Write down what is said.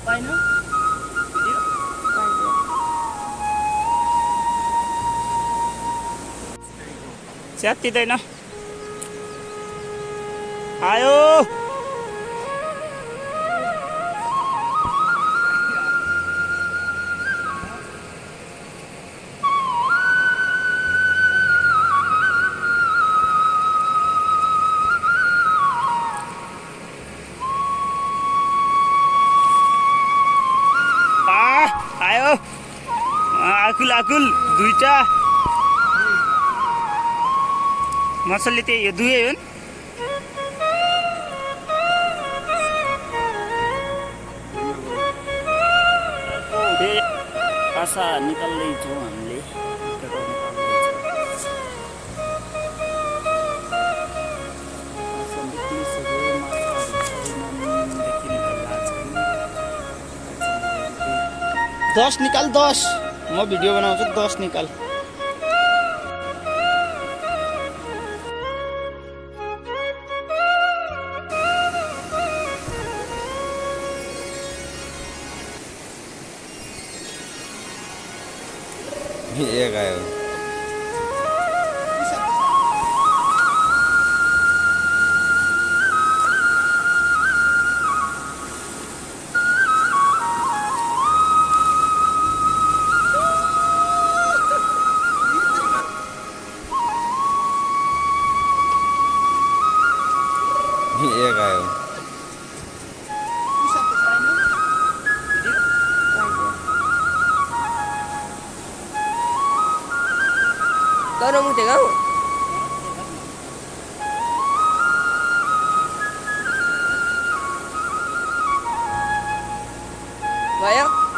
पाइन video च्यातिँदैन आयो आयो आकुल आकुल दुईटा मसले त्यही यो दुवै हुन् आशा निकाल्दैछौँ हामीले दस निकाल 10 म भिडियो बनाउँछु 10 निकाल एक आयो एक आयो Đâu mu tiếng không? Vậy á?